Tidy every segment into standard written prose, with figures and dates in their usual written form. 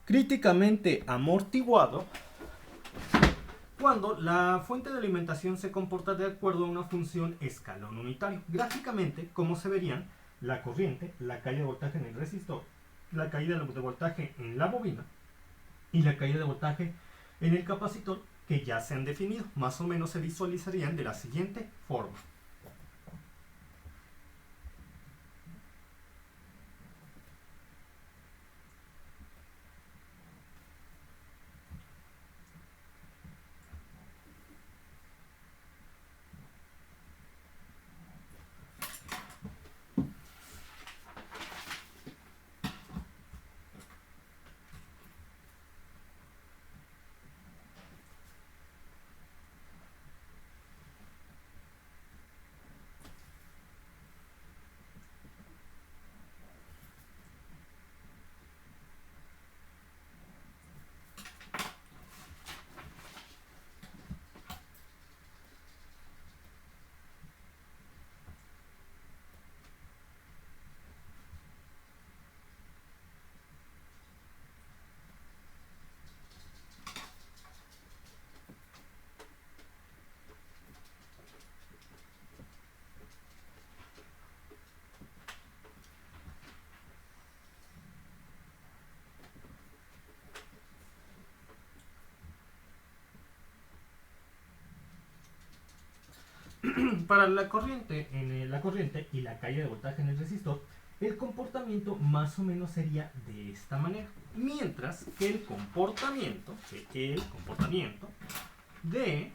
críticamente amortiguado cuando la fuente de alimentación se comporta de acuerdo a una función escalón unitario. Gráficamente, como se verían, la corriente, la caída de voltaje en el resistor, la caída de voltaje en la bobina y la caída de voltaje en el capacitor, que ya se han definido, más o menos se visualizarían de la siguiente forma. Para la corriente y la caída de voltaje en el resistor, el comportamiento más o menos sería de esta manera. Mientras que el comportamiento de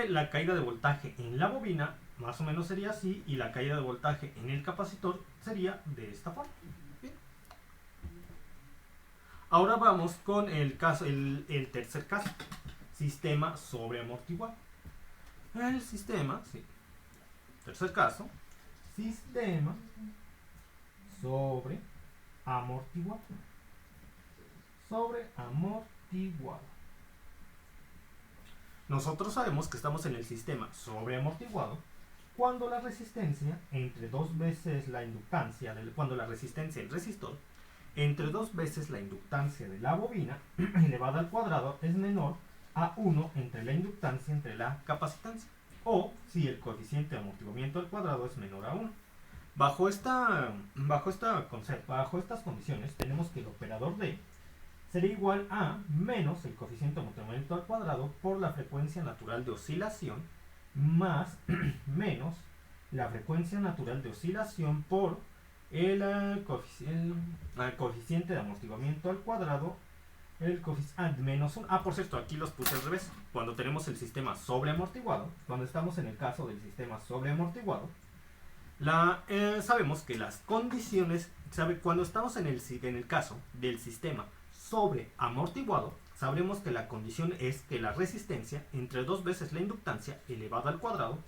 la caída de voltaje en la bobina más o menos sería así, y la caída de voltaje en el capacitor sería de esta forma. Bien. Ahora vamos con el tercer caso, sistema sobreamortiguado. El sistema, tercer caso, sistema sobreamortiguado. Nosotros sabemos que estamos en el sistema sobreamortiguado cuando la resistencia entre dos veces la inductancia, cuando la resistencia del resistor entre dos veces la inductancia de la bobina elevada al cuadrado es menor a 1 entre la inductancia entre la capacitancia, o si el coeficiente de amortiguamiento al cuadrado es menor a 1. Bajo estas condiciones tenemos que el operador D sería igual a menos el coeficiente de amortiguamiento al cuadrado por la frecuencia natural de oscilación más menos la frecuencia natural de oscilación por el coeficiente de amortiguamiento al cuadrado, el coeficiente menos 1. Por cierto, aquí los puse al revés. Cuando tenemos el sistema sobreamortiguado, cuando estamos en el caso del sistema sobreamortiguado, sabemos que las condiciones, cuando estamos en el caso del sistema sobreamortiguado, sabremos que la condición es que la resistencia entre dos veces la inductancia elevada al cuadrado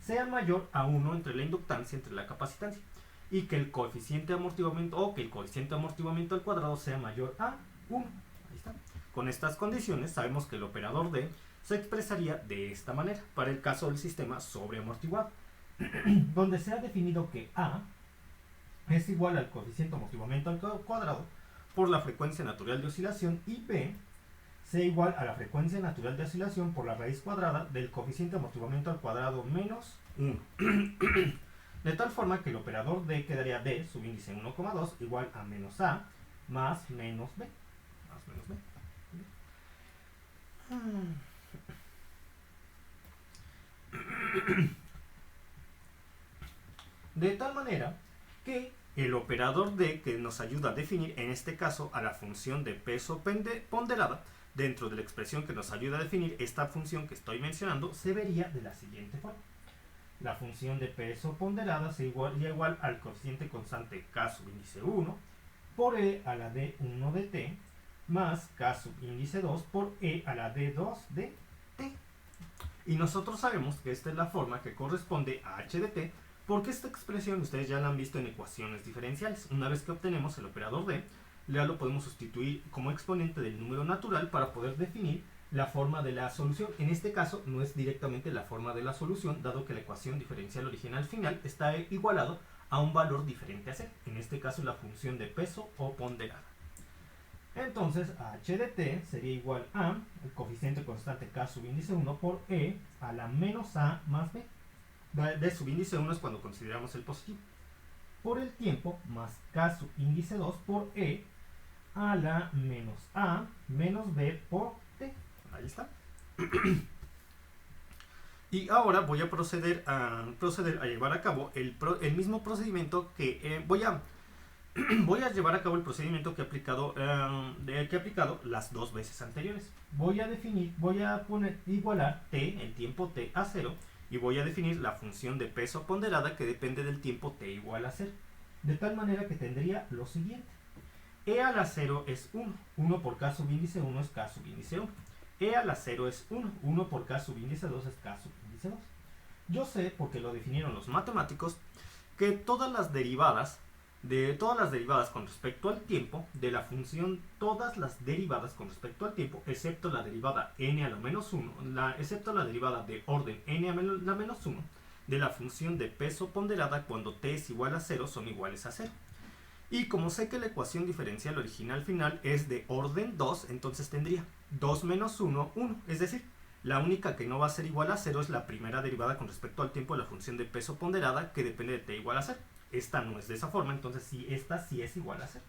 sea mayor a 1 entre la inductancia entre la capacitancia, y que el coeficiente de amortiguamiento al cuadrado sea mayor a 1. Ahí está. Con estas condiciones sabemos que el operador D se expresaría de esta manera para el caso del sistema sobreamortiguado, donde se ha definido que A es igual al coeficiente de amortiguamiento al cuadrado por la frecuencia natural de oscilación, y B sea igual a la frecuencia natural de oscilación por la raíz cuadrada del coeficiente de amortiguamiento al cuadrado menos 1. De tal forma que el operador D quedaría D subíndice 1,2 igual a menos A más menos B. De tal manera que el operador D, que nos ayuda a definir en este caso a la función de peso ponderada, dentro de la expresión que nos ayuda a definir esta función que estoy mencionando, se vería de la siguiente forma. La función de peso ponderada sería igual al coeficiente constante K subíndice 1 por E a la D1 de T más K subíndice 2 por E a la D2 de T. Y nosotros sabemos que esta es la forma que corresponde a h de t, porque esta expresión ustedes ya la han visto en ecuaciones diferenciales. Una vez que obtenemos el operador d, ya lo podemos sustituir como exponente del número natural para poder definir la forma de la solución. En este caso no es directamente la forma de la solución, dado que la ecuación diferencial original final está igualado a un valor diferente a c. En este caso la función de peso o ponderada. Entonces h de t sería igual a el coeficiente constante k subíndice 1 por e a la menos a más b. De subíndice 1 es cuando consideramos el positivo. Por el tiempo más k subíndice 2 por e a la menos a menos b por t. Ahí está. Y ahora voy a proceder a llevar a cabo el mismo procedimiento que voy a llevar a cabo el procedimiento que he aplicado las dos veces anteriores. Voy a poner igualar t, el tiempo t, a 0, y voy a definir la función de peso ponderada que depende del tiempo t igual a 0. De tal manera que tendría lo siguiente. E a la 0 es 1. 1 por k subíndice 1 es k subíndice 1. E a la 0 es 1. 1 por k subíndice 2 es k subíndice 2. Yo sé, porque lo definieron los matemáticos, que todas las derivadas con respecto al tiempo de la función, todas las derivadas con respecto al tiempo, excepto la derivada n a la menos 1, excepto la derivada de orden n a la menos 1, de la función de peso ponderada cuando t es igual a 0 son iguales a 0. Y como sé que la ecuación diferencial original final es de orden 2, entonces tendría 2 menos 1, 1. Es decir, la única que no va a ser igual a 0 es la primera derivada con respecto al tiempo de la función de peso ponderada que depende de t igual a 0. Esta no es de esa forma, entonces sí, esta sí es igual a 0.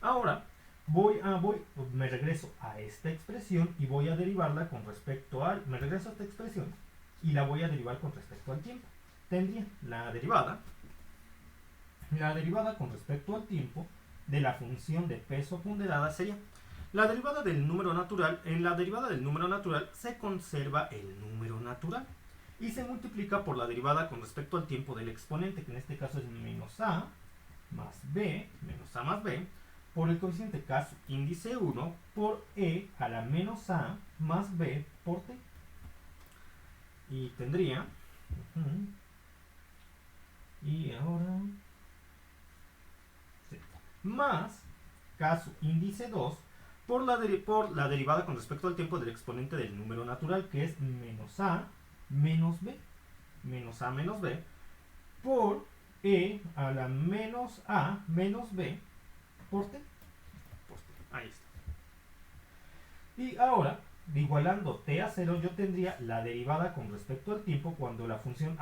Ahora me regreso a esta expresión y voy a derivarla con respecto al... Me regreso a esta expresión y la voy a derivar con respecto al tiempo. Tendría la derivada con respecto al tiempo de la función de peso ponderada sería la derivada del número natural. En la derivada del número natural se conserva el número natural y se multiplica por la derivada con respecto al tiempo del exponente, que en este caso es menos a más b, por el coeficiente k índice 1 por e a la menos a más b por t. Y tendría... y ahora... más k índice 2 por la derivada con respecto al tiempo del exponente del número natural, que es menos a menos b por e a la menos a menos b por t. Ahí está. Y ahora, igualando t a 0, yo tendría la derivada con respecto al tiempo cuando la función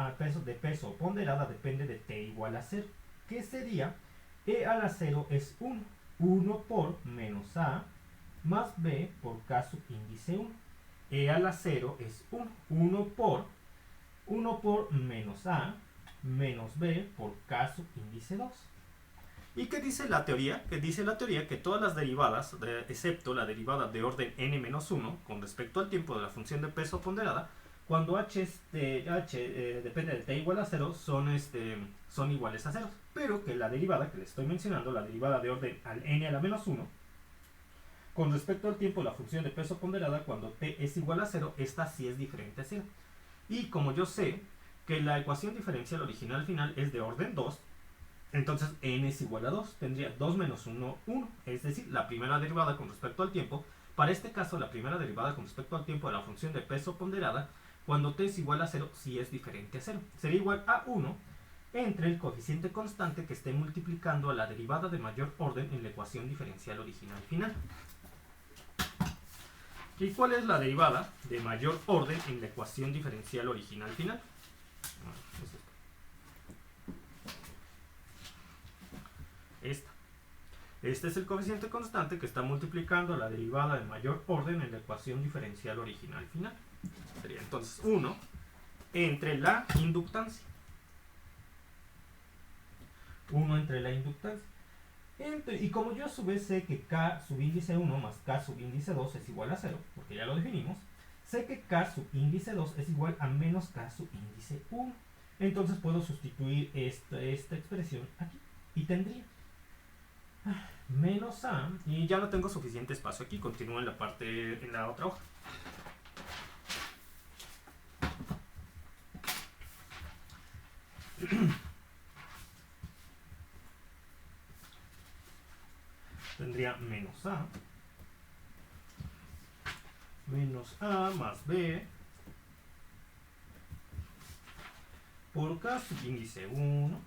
de peso ponderada depende de t igual a 0, que sería e a la 0 es 1. 1 por menos a más b por k subíndice 1. E a la 0 es 1. 1 por menos a menos b por k subíndice 2. ¿Y qué dice la teoría? Que dice la teoría que todas las derivadas, excepto la derivada de orden n-1 con respecto al tiempo de la función de peso ponderada, cuando h depende de t igual a 0, son iguales a 0. Pero que la derivada que les estoy mencionando, la derivada de orden al n a la menos 1, con respecto al tiempo de la función de peso ponderada, cuando t es igual a 0, esta sí es diferente a 0. Y como yo sé que la ecuación diferencial original final es de orden 2, entonces n es igual a 2. Tendría 2 menos 1, 1. Es decir, la primera derivada con respecto al tiempo. Para este caso, la primera derivada con respecto al tiempo de la función de peso ponderada, cuando t es igual a 0, sí es diferente a 0. Sería igual a 1 entre el coeficiente constante que esté multiplicando a la derivada de mayor orden en la ecuación diferencial original final. ¿Y cuál es la derivada de mayor orden en la ecuación diferencial original final? Este es el coeficiente constante que está multiplicando la derivada de mayor orden en la ecuación diferencial original final. Sería entonces 1 entre la inductancia. 1 entre la inductancia. Y como yo a su vez sé que k subíndice 1 más k subíndice 2 es igual a 0, porque ya lo definimos, sé que k subíndice 2 es igual a menos k subíndice 1. Entonces puedo sustituir esta expresión aquí y tendría menos a, y ya no tengo suficiente espacio aquí, continúo en la otra hoja. tendría menos A más B por K subíndice 1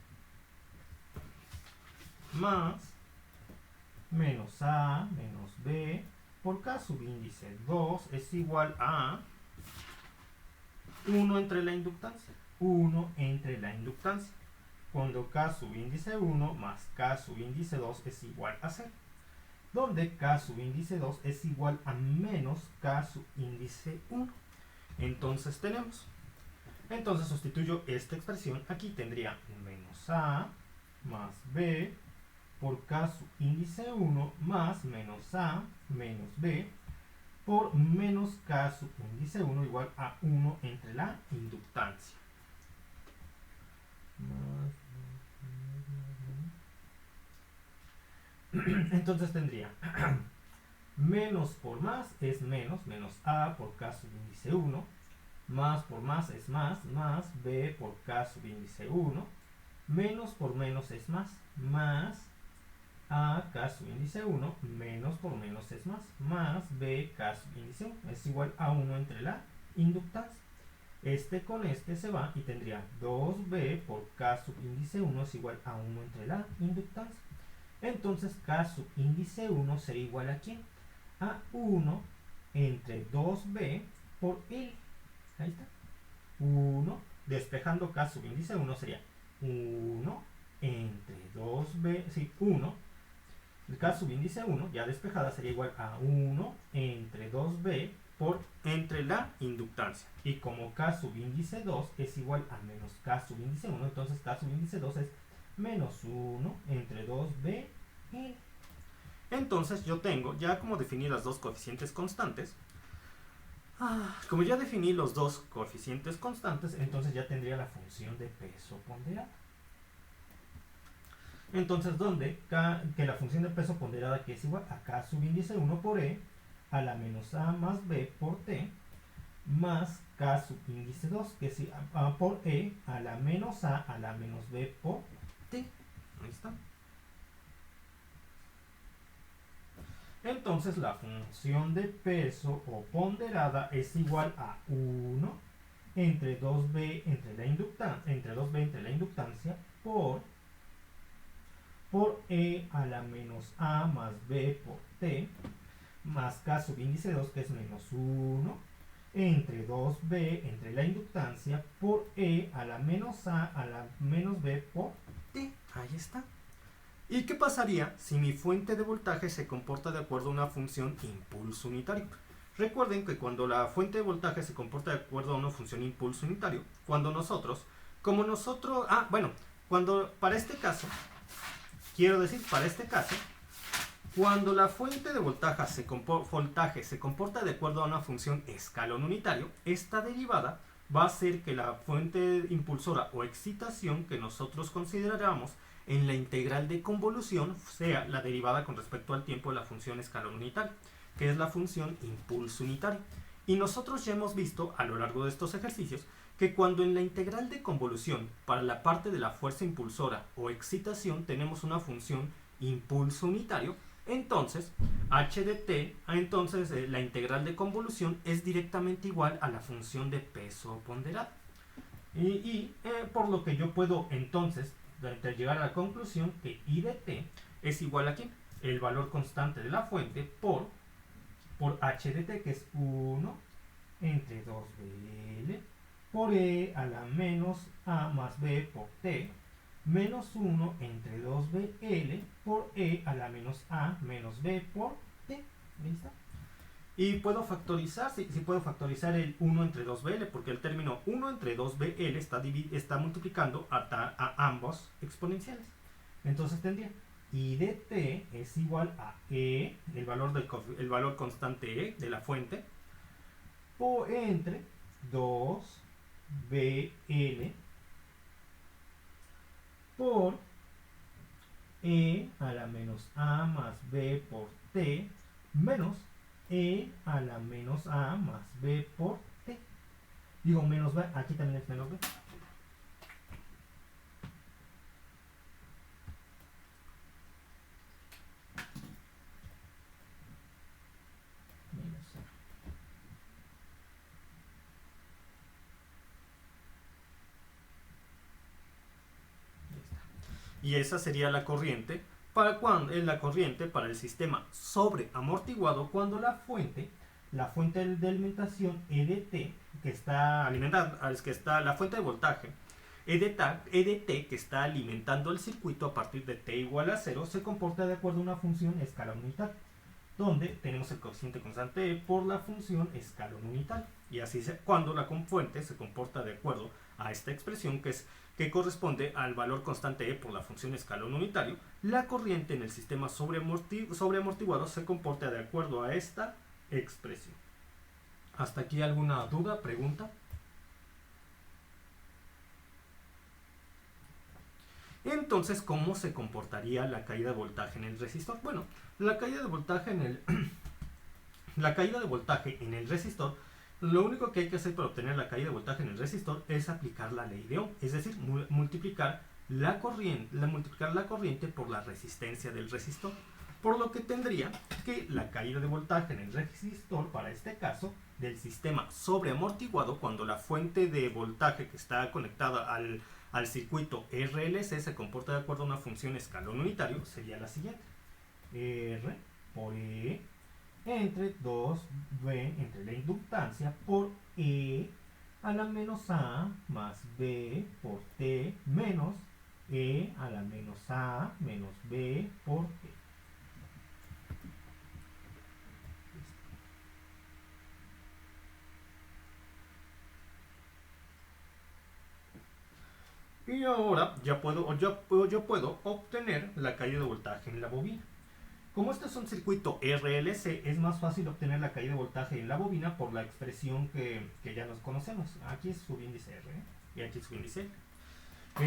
más menos A menos B por K subíndice 2 es igual a 1 entre la inductancia. 1 entre la inductancia. Cuando K subíndice 1 más K subíndice 2 es igual a 0. Donde K subíndice 2 es igual a menos K subíndice 1. Entonces sustituyo esta expresión. Aquí tendría menos A más B por K subíndice 1 más menos A menos B por menos K subíndice 1 igual a 1 entre la inductancia. Entonces tendría menos por más es menos A por K subíndice 1, más por más es más B por K subíndice 1, menos por menos es más A K subíndice 1, menos por menos es más B K subíndice 1, es igual a 1 entre la inductancia. Este con este se va y tendría 2B por K subíndice 1 es igual a 1 entre la inductancia. Entonces K subíndice 1 sería igual a ¿quién? A 1 entre 2B por L. Ahí está. 1, despejando K subíndice 1 sería 1 entre 2B, sí, 1. El K subíndice 1, ya despejada, sería igual a 1 entre 2B por entre la inductancia. Y como K subíndice 2 es igual a menos K subíndice 1, entonces K subíndice 2 es menos 1 entre 2B y... Entonces yo tengo, ya como definí las dos coeficientes constantes, como ya definí los dos coeficientes constantes, entonces ya tendría la función de peso ponderada. Entonces, ¿dónde? Que la función de peso ponderada que es igual a K subíndice 1 por E a la menos A más B por T más K subíndice 2 que es A por E a la menos B por T. Ahí está. Entonces la función de peso o ponderada es igual a 1 entre 2B entre la inductancia por E a la menos A más B por T más K subíndice 2 que es menos 1 entre 2B entre la inductancia por E a la menos A a la menos B por T. Ahí está. ¿Y qué pasaría si mi fuente de voltaje se comporta de acuerdo a una función impulso unitario? Recuerden que cuando la fuente de voltaje se comporta de acuerdo a una función impulso unitario, cuando para este caso, cuando la fuente de voltaje se comporta de acuerdo a una función escalón unitario, esta derivada va a hacer que la fuente impulsora o excitación que nosotros consideramos en la integral de convolución sea la derivada con respecto al tiempo de la función escalón unitario, que es la función impulso unitario. Y nosotros ya hemos visto a lo largo de estos ejercicios que cuando en la integral de convolución para la parte de la fuerza impulsora o excitación tenemos una función impulso unitario, entonces h de t, la integral de convolución es directamente igual a la función de peso ponderado. Por lo que yo puedo entonces llegar a la conclusión que I de t es igual a ¿quién? El valor constante de la fuente por h de t, que es 1 entre 2bl por e a la menos a más b por t menos 1 entre 2bl por e a la menos a menos b por t. ¿Listo? Y puedo factorizar, sí puedo factorizar el 1 entre 2bl, porque el término 1 entre 2bl está multiplicando a ambos exponenciales. Entonces tendría I de t es igual a e, el valor constante e de la fuente, por entre 2bl por e a la menos a más b por t menos e a la menos a más b por t. Digo menos b, aquí también es menos b. Y esa sería la corriente para cuando es la corriente para el sistema sobreamortiguado cuando la fuente de alimentación EDT que está alimentando, es que está la fuente de voltaje EDT que está alimentando el circuito a partir de t igual a 0 se comporta de acuerdo a una función escalón unitario, donde tenemos el coeficiente constante E por la función escalón unitario. Y así cuando la fuente se comporta de acuerdo a esta expresión que corresponde al valor constante E por la función escalón unitario, la corriente en el sistema sobreamortiguado se comporta de acuerdo a esta expresión. ¿Hasta aquí alguna duda, pregunta? Entonces, ¿cómo se comportaría la caída de voltaje en el resistor? Bueno, la caída de voltaje en el resistor, lo único que hay que hacer para obtener la caída de voltaje en el resistor es aplicar la ley de Ohm, es decir, multiplicar la corriente por la resistencia del resistor. Por lo que tendría que la caída de voltaje en el resistor, para este caso, del sistema sobreamortiguado, cuando la fuente de voltaje que está conectada al circuito RLC se comporta de acuerdo a una función escalón unitario, sería la siguiente. R por E entre 2B entre la inductancia por E a la menos A más B por T menos E a la menos A menos B por T. Y ahora yo puedo obtener la caída de voltaje en la bobina. Como este es un circuito RLC, es más fácil obtener la caída de voltaje en la bobina por la expresión que ya nos conocemos. Aquí es su índice R, y aquí es su índice L.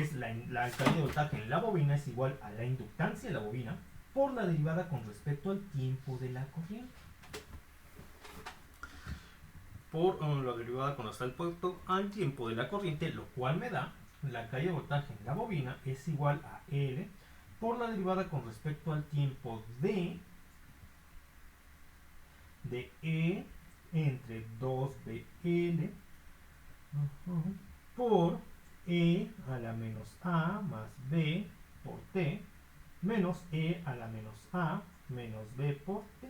Es la caída de voltaje en la bobina es igual a la inductancia de la bobina por la derivada con respecto al tiempo de la corriente. Por la derivada con respecto al tiempo de la corriente, lo cual me da la caída de voltaje en la bobina es igual a L por la derivada con respecto al tiempo de E entre 2BL por E a la menos A más B por T menos E a la menos A menos B por T.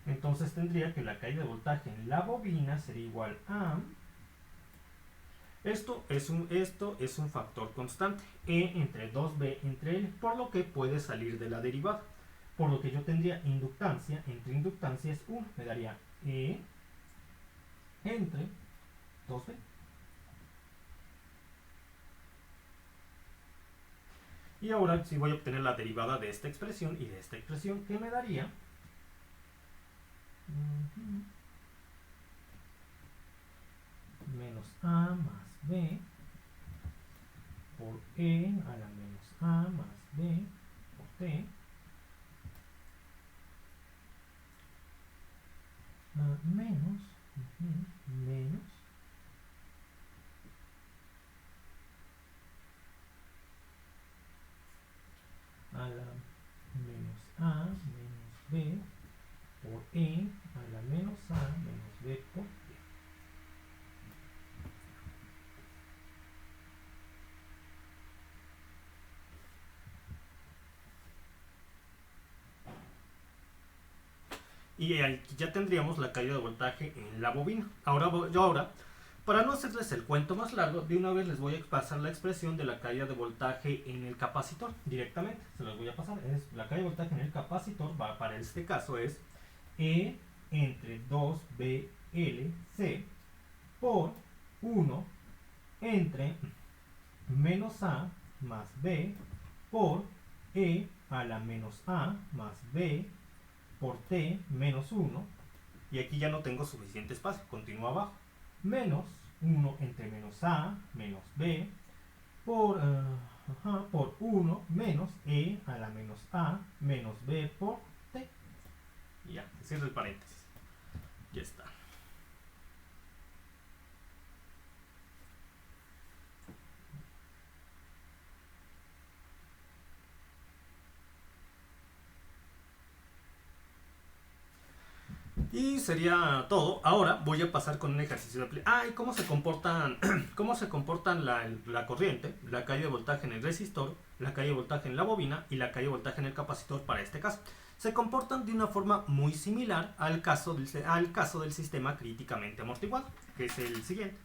Entonces tendría que la caída de voltaje en la bobina sería igual a... Esto es un factor constante, E entre 2B entre L, por lo que puede salir de la derivada. Por lo que yo tendría inductancia, entre inductancia es 1, me daría E entre 2B. Y ahora sí voy a obtener la derivada de esta expresión y de esta expresión, que me daría... menos A más B por E a la menos A más B por T menos a la menos A menos B por E a la menos A menos B por T. Y aquí ya tendríamos la caída de voltaje en la bobina. Ahora, para no hacerles el cuento más largo, de una vez les voy a pasar la expresión de la caída de voltaje en el capacitor directamente. Se los voy a pasar. La caída de voltaje en el capacitor para este caso es E entre 2BLC por 1 entre menos A más B por E a la menos A más B por T menos 1, y aquí ya no tengo suficiente espacio, continúo abajo, menos 1 entre menos A menos B por 1 menos E a la menos A menos B por T. Y ya, cierro el paréntesis. Ya está. Y sería todo. Ahora voy a pasar con un ejercicio de aplicación. ¿Y cómo se comportan, cómo se comportan la corriente, la caída de voltaje en el resistor, la caída de voltaje en la bobina y la caída de voltaje en el capacitor para este caso? Se comportan de una forma muy similar al caso del sistema críticamente amortiguado, que es el siguiente.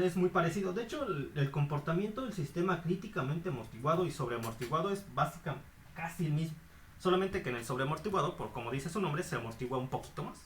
Es muy parecido. De hecho, el comportamiento del sistema críticamente amortiguado y sobreamortiguado es básicamente casi el mismo. Solamente que en el sobreamortiguado, por como dice su nombre, se amortigua un poquito más.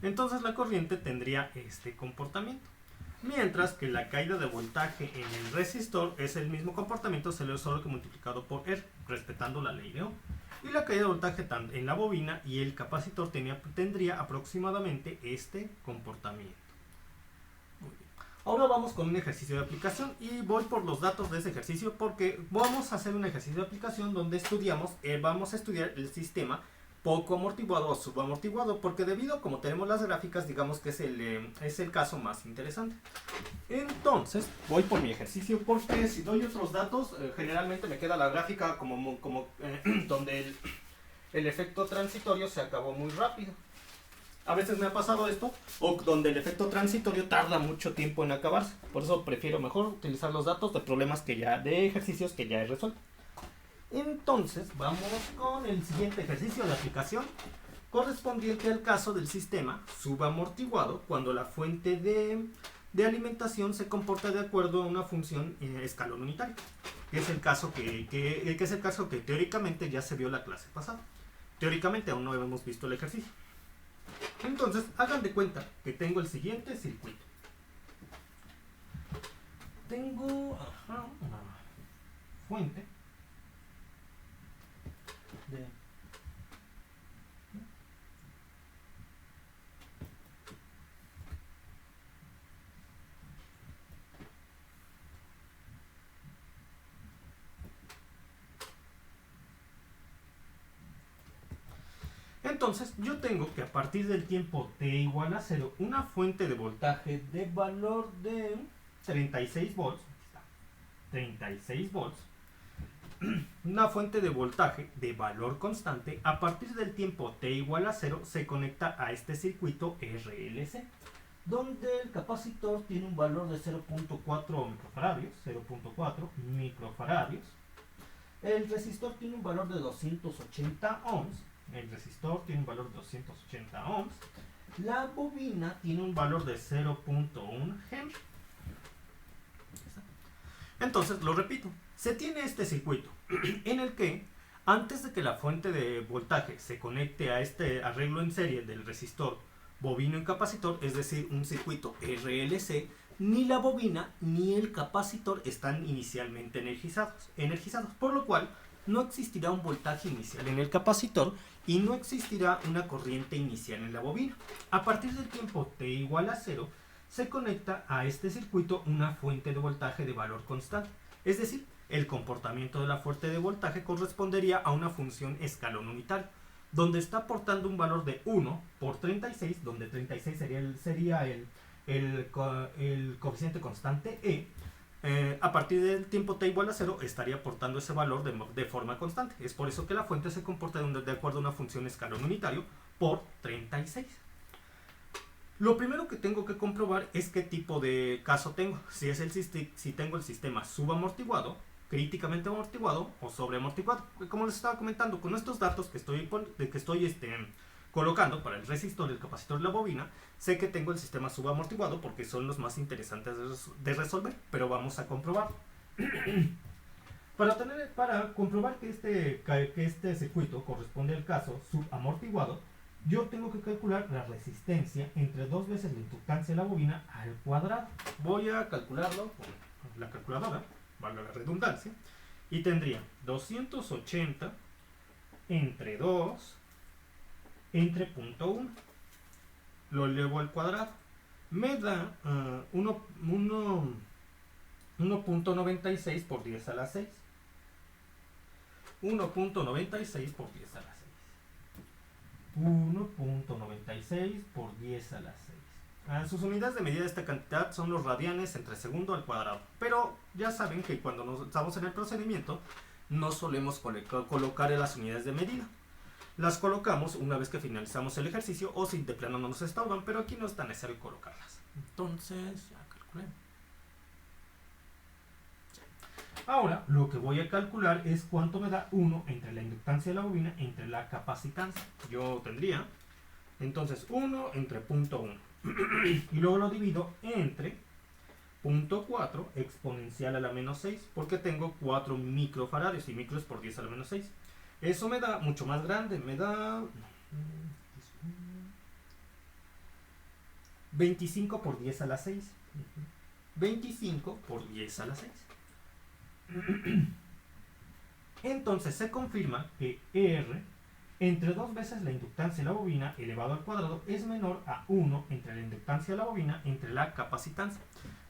Entonces la corriente tendría este comportamiento. Mientras que la caída de voltaje en el resistor es el mismo comportamiento, solo que multiplicado por R, respetando la ley de Ohm. Y la caída de voltaje en la bobina y el capacitor tendría aproximadamente este comportamiento. Muy bien. Ahora vamos con un ejercicio de aplicación y voy por los datos de ese ejercicio porque vamos a hacer un ejercicio de aplicación donde vamos a estudiar el sistema poco amortiguado o subamortiguado, porque debido como tenemos las gráficas, digamos que es el caso más interesante. Entonces voy por mi ejercicio porque si doy otros datos, generalmente me queda la gráfica como donde el efecto transitorio se acabó muy rápido. A veces me ha pasado esto, o donde el efecto transitorio tarda mucho tiempo en acabarse. Por eso prefiero mejor utilizar los datos de problemas de ejercicios que ya he resuelto. Entonces vamos con el siguiente ejercicio de aplicación correspondiente al caso del sistema subamortiguado cuando la fuente de alimentación se comporta de acuerdo a una función escalón unitario, que es el caso que teóricamente ya se vio la clase pasada. Teóricamente aún no hemos visto el ejercicio. Entonces hagan de cuenta que tengo el siguiente circuito. Tengo una fuente de Entonces yo tengo que a partir del tiempo t igual a 0 una fuente de voltaje de valor de 36 volts, aquí está, 36 volts, una fuente de voltaje de valor constante. A partir del tiempo t igual a 0 se conecta a este circuito RLC, donde el capacitor tiene un valor de 0.4 microfaradios, 0.4 microfaradios. El resistor tiene un valor de 280 ohms. El resistor tiene un valor de 280 ohms. La bobina tiene un valor de 0.1 Henry. Entonces, lo repito, se tiene este circuito en el que antes de que la fuente de voltaje se conecte a este arreglo en serie del resistor bobino y capacitor, es decir, un circuito RLC, ni la bobina ni el capacitor están inicialmente energizados, por lo cual no existirá un voltaje inicial en el capacitor y no existirá una corriente inicial en la bobina. A partir del tiempo t igual a 0, se conecta a este circuito una fuente de voltaje de valor constante. Es decir, el comportamiento de la fuente de voltaje correspondería a una función escalón unitario, donde está aportando un valor de 1 por 36, donde 36 sería el coeficiente constante E, a partir del tiempo t igual a 0 estaría aportando ese valor de forma constante. Es por eso que la fuente se comporta de acuerdo a una función escalón unitario por 36. Lo primero que tengo que comprobar es qué tipo de caso tengo. Si tengo el sistema subamortiguado, críticamente amortiguado o sobreamortiguado. Como les estaba comentando, con estos datos que estoy colocando para el resistor, el capacitor y la bobina, sé que tengo el sistema subamortiguado porque son los más interesantes de resolver, pero vamos a comprobarlo. Para comprobar que este circuito corresponde al caso subamortiguado, yo tengo que calcular la resistencia entre 2 veces la inductancia de la bobina al cuadrado. Voy a calcularlo con la calculadora, valga la redundancia, y tendría 280 entre 2 entre 0.1. Lo elevo al cuadrado. Me da 1.96 por 10 a la 6. 1.96 por 10 a la 6. 1.96 por 10 a la 6. Sus unidades de medida de esta cantidad son los radianes entre segundo al cuadrado. Pero ya saben que cuando estamos en el procedimiento no solemos colocar las unidades de medida. Las colocamos una vez que finalizamos el ejercicio o si de plano no nos estorban, pero aquí no es tan necesario colocarlas. Entonces, ya calculé. Ahora, lo que voy a calcular es cuánto me da 1 entre la inductancia de la bobina entre la capacitancia. Yo tendría, entonces, 1 entre 0.1. Y luego lo divido entre 0.4 exponencial a la menos 6, porque tengo 4 microfarads y micros por 10 a la menos 6. Eso me da mucho más grande, me da 25 por 10 a la 6. 25 por 10 a la 6. Entonces se confirma que R entre 2 veces la inductancia de la bobina elevado al cuadrado es menor a 1 entre la inductancia de la bobina entre la capacitancia.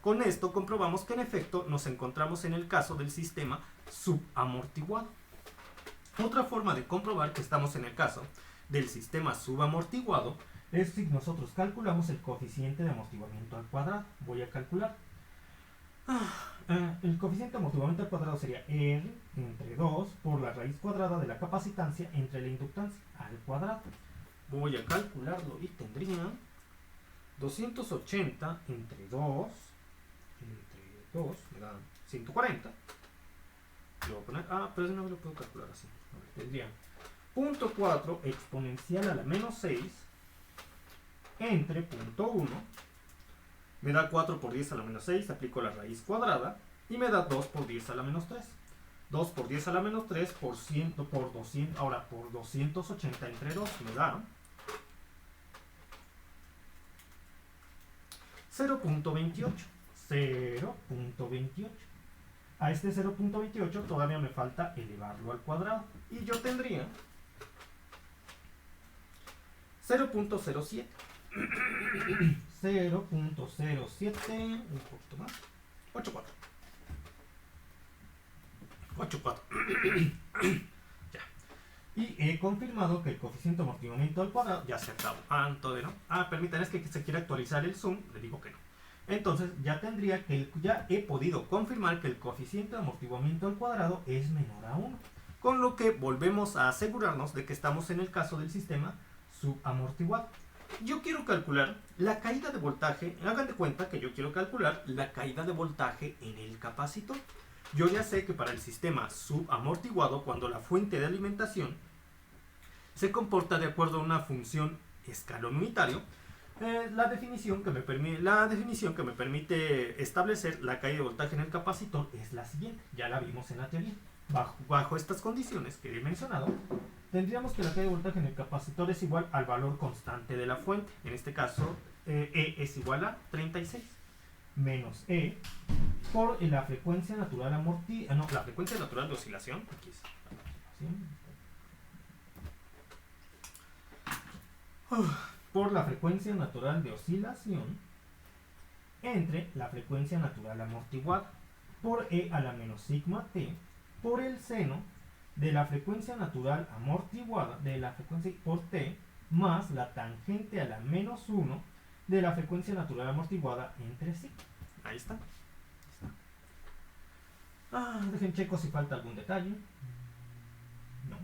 Con esto comprobamos que en efecto nos encontramos en el caso del sistema subamortiguado. Otra forma de comprobar que estamos en el caso del sistema subamortiguado es si nosotros calculamos el coeficiente de amortiguamiento al cuadrado. Voy a calcular. El coeficiente de amortiguamiento al cuadrado sería R entre 2 por la raíz cuadrada de la capacitancia entre la inductancia al cuadrado. Voy a calcularlo y tendría 280 entre 2 me da 140. Lo voy a poner, pero no me lo puedo calcular así. Tendría 0.4 exponencial a la menos 6 entre 0.1. Me da 4 por 10 a la menos 6, aplico la raíz cuadrada y me da 2 por 10 a la menos 3. 2 por 10 a la menos 3 por 200, ahora por 280 entre 2 me da 0.28. 0.28. A este 0.28 todavía me falta elevarlo al cuadrado. Y yo tendría 0.07. 0.07, un poquito más, 8.4. 8.4. Ya. Y he confirmado que el coeficiente de amortiguamiento al cuadrado ya se acabó. Entonces, ¿no? Permítanme, es que se quiere actualizar el zoom, le digo que no. Entonces ya he podido confirmar que el coeficiente de amortiguamiento al cuadrado es menor a 1. Con lo que volvemos a asegurarnos de que estamos en el caso del sistema subamortiguado. Yo quiero calcular la caída de voltaje. Hagan de cuenta que yo quiero calcular la caída de voltaje en el capacitor. Yo ya sé que para el sistema subamortiguado, cuando la fuente de alimentación se comporta de acuerdo a una función escalón unitario, la definición que me permite establecer la caída de voltaje en el capacitor es la siguiente. Ya la vimos en la teoría. Bajo estas condiciones que he mencionado, tendríamos que la caída de voltaje en el capacitor es igual al valor constante de la fuente. En este caso, E es igual a 36 menos E por la frecuencia natural la frecuencia natural de oscilación. Aquí es por la frecuencia natural de oscilación entre la frecuencia natural amortiguada por E a la menos sigma t por el seno de la frecuencia natural amortiguada por t más la tangente a la menos 1 de la frecuencia natural amortiguada entre sí. Ahí está. Dejen checo si falta algún detalle. No.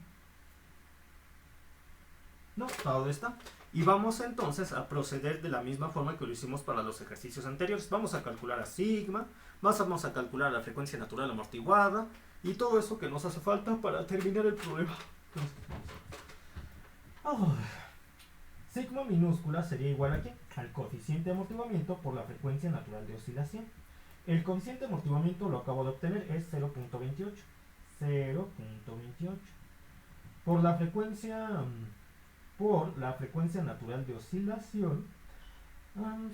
No, todo está. Y vamos entonces a proceder de la misma forma que lo hicimos para los ejercicios anteriores. Vamos a calcular a sigma, vamos a calcular la frecuencia natural amortiguada y todo eso que nos hace falta para terminar el problema. Sigma minúscula sería igual a ¿qué? Al coeficiente de amortiguamiento por la frecuencia natural de oscilación. El coeficiente de amortiguamiento lo acabo de obtener, es 0.28. 0.28. Por la frecuencia natural de oscilación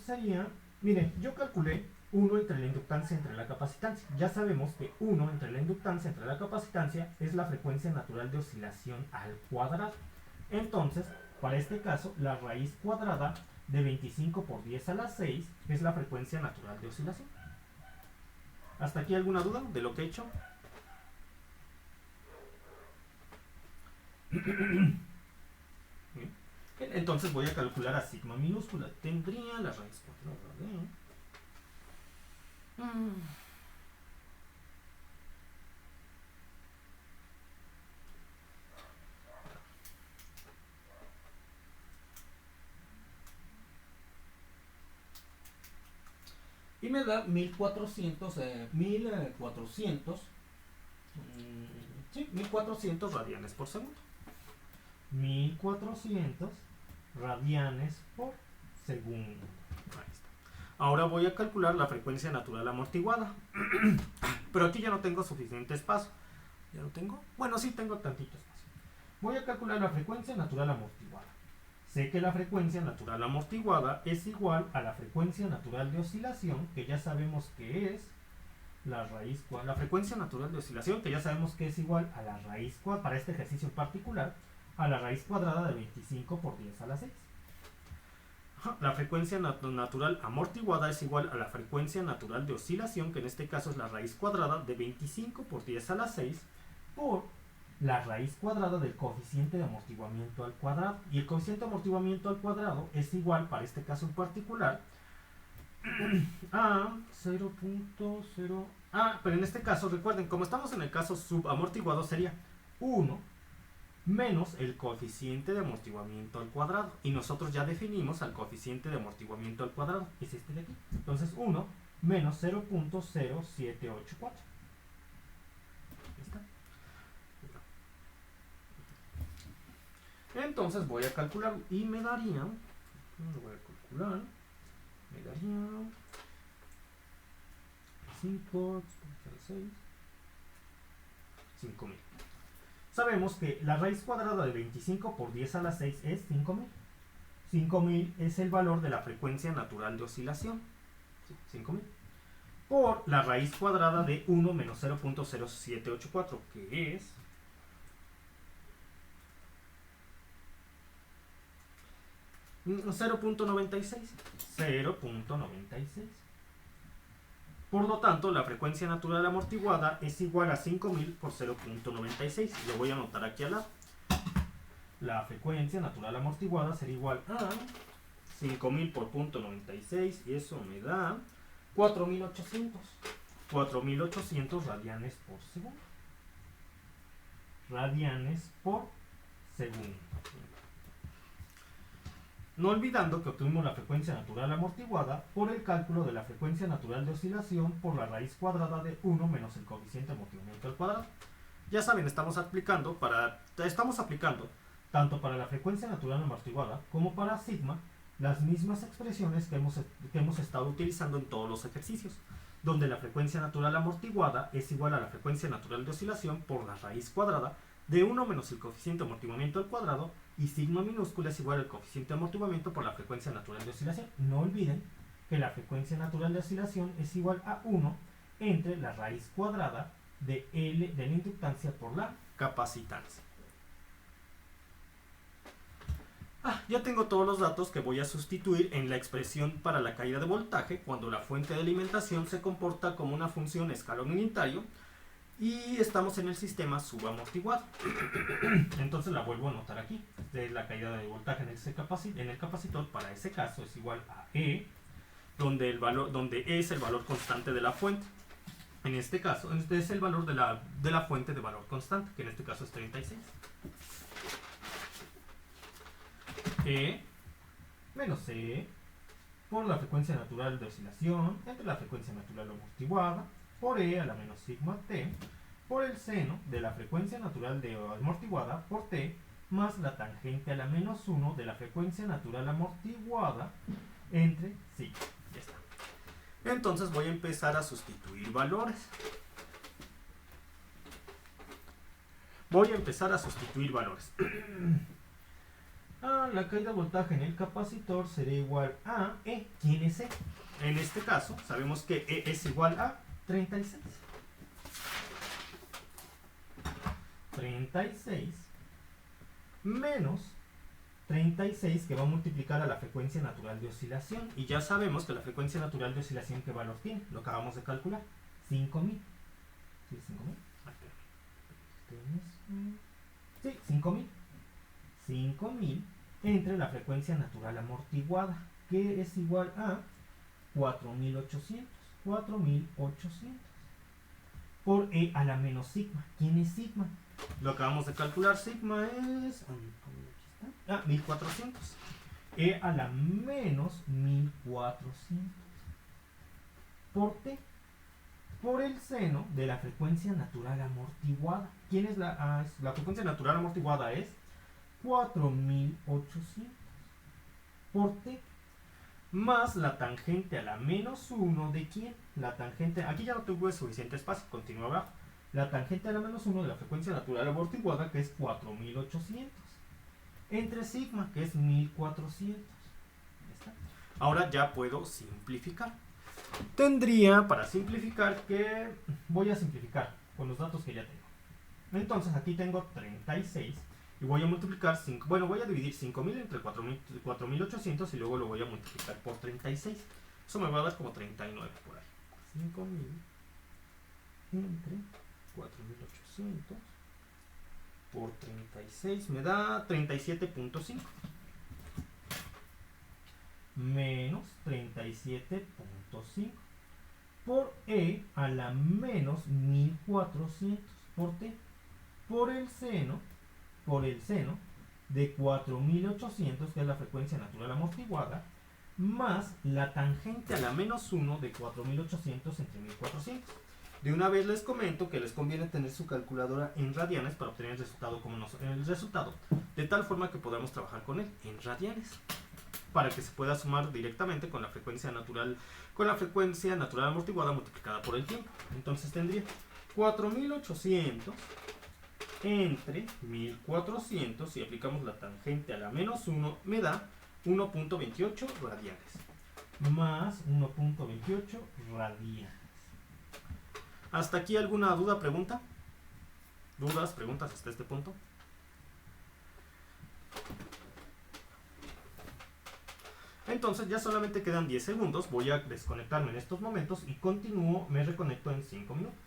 sería, miren, yo calculé 1 entre la inductancia entre la capacitancia. Ya sabemos que 1 entre la inductancia entre la capacitancia es la frecuencia natural de oscilación al cuadrado. Entonces, para este caso, la raíz cuadrada de 25 por 10 a la 6 es la frecuencia natural de oscilación. ¿Hasta aquí alguna duda de lo que he hecho? Entonces voy a calcular a sigma minúscula. Tendría la raíz cuadrada de... Y me da 1400 radianes por segundo. 1400 radianes por segundo. Ahí está. Ahora voy a calcular la frecuencia natural amortiguada. Pero aquí ya no tengo suficiente espacio. ¿Ya lo tengo? Bueno, sí tengo tantito espacio. Voy a calcular la frecuencia natural amortiguada. Sé que la frecuencia natural amortiguada es igual a la frecuencia natural de oscilación, que ya sabemos que es la raíz cuadrada. La frecuencia natural de oscilación, que ya sabemos que es igual a la raíz cuadrada, para este ejercicio en particular, a la raíz cuadrada de 25 por 10 a la 6. La frecuencia natural amortiguada es igual a la frecuencia natural de oscilación, que en este caso es la raíz cuadrada de 25 por 10 a la 6, por la raíz cuadrada del coeficiente de amortiguamiento al cuadrado. Y el coeficiente de amortiguamiento al cuadrado es igual, para este caso en particular, a 0.0... pero en este caso, recuerden, como estamos en el caso subamortiguado, sería 1 menos el coeficiente de amortiguamiento al cuadrado. Y nosotros ya definimos al coeficiente de amortiguamiento al cuadrado, es este de aquí. Entonces 1 menos 0.0784. Entonces voy a calcular y me daría, me daría 5000. Sabemos que la raíz cuadrada de 25 por 10 a la 6 es 5000. 5000 es el valor de la frecuencia natural de oscilación. 5000. Por la raíz cuadrada de 1 menos 0.0784, que es 0.96. Por lo tanto, la frecuencia natural amortiguada es igual a 5000 por 0.96. Lo voy a anotar aquí al lado. La frecuencia natural amortiguada será igual a 5000 por 0.96 y eso me da 4800. 4800 radianes por segundo. Radianes por segundo. No olvidando que obtuvimos la frecuencia natural amortiguada por el cálculo de la frecuencia natural de oscilación por la raíz cuadrada de 1 menos el coeficiente de amortiguamiento al cuadrado. Ya saben, estamos aplicando tanto para la frecuencia natural amortiguada como para sigma las mismas expresiones que hemos estado utilizando en todos los ejercicios, donde la frecuencia natural amortiguada es igual a la frecuencia natural de oscilación por la raíz cuadrada de 1 menos el coeficiente de amortiguamiento al cuadrado, y sigma minúscula es igual al coeficiente de amortiguamiento por la frecuencia natural de oscilación. No olviden que la frecuencia natural de oscilación es igual a 1 entre la raíz cuadrada de L de la inductancia por la capacitancia. Ya tengo todos los datos que voy a sustituir en la expresión para la caída de voltaje cuando la fuente de alimentación se comporta como una función escalón unitario y estamos en el sistema subamortiguado. Entonces la vuelvo a anotar aquí. Esta es la caída de voltaje en el capacitor. Para ese caso es igual a E, donde E es el valor constante de la fuente. En este caso, este es el valor de la fuente de valor constante, que en este caso es 36. E menos E por la frecuencia natural de oscilación entre la frecuencia natural amortiguada por E a la menos sigma t por el seno de la frecuencia natural de amortiguada por t más la tangente a la menos 1 de la frecuencia natural amortiguada entre sigma. Ya está. Entonces voy a empezar a sustituir valores. La caída de voltaje en el capacitor será igual a E. ¿Quién es E? En este caso, sabemos que E es igual a 36. 36 menos 36 que va a multiplicar a la frecuencia natural de oscilación. Y ya sabemos que la frecuencia natural de oscilación, ¿qué valor tiene? Lo acabamos de calcular. 5000. ¿Sí, 5000? Sí, 5000. 5000 entre la frecuencia natural amortiguada, que es igual a 4800. 4800 por E a la menos sigma. ¿Quién es sigma? Lo acabamos de calcular. Sigma es 1400. E a la menos 1400 por T por el seno de la frecuencia natural amortiguada. ¿Quién es la frecuencia natural amortiguada? Es 4800 por T más la tangente a la menos 1 de ¿quién? La tangente, aquí ya no tuve suficiente espacio, continúa abajo. La tangente a la menos 1 de la frecuencia natural amortiguada, que es 4800, entre sigma, que es 1400. Ahora ya puedo simplificar. Tendría, para simplificar, que voy a simplificar con los datos que ya tengo. Entonces aquí tengo 36 y voy a multiplicar 5. Bueno, voy a dividir 5000 entre 4800 y luego lo voy a multiplicar por 36. Eso me va a dar como 39 por ahí. 5000 entre 4800 por 36 me da 37.5 menos 37.5 por E a la menos 1400 por T por el seno de 4800, que es la frecuencia natural amortiguada, más la tangente a la menos 1 de 4800 entre 1400. De una vez les comento que les conviene tener su calculadora en radianes para obtener el resultado de tal forma que podamos trabajar con él en radianes, para que se pueda sumar directamente con la frecuencia natural amortiguada multiplicada por el tiempo. Entonces tendría 4800 entre 1400, si aplicamos la tangente a la menos 1, me da 1.28 radianes. Más 1.28 radianes. ¿Hasta aquí alguna duda, pregunta? ¿Dudas, preguntas hasta este punto? Entonces ya solamente quedan 10 segundos. Voy a desconectarme en estos momentos y continúo, me reconecto en 5 minutos.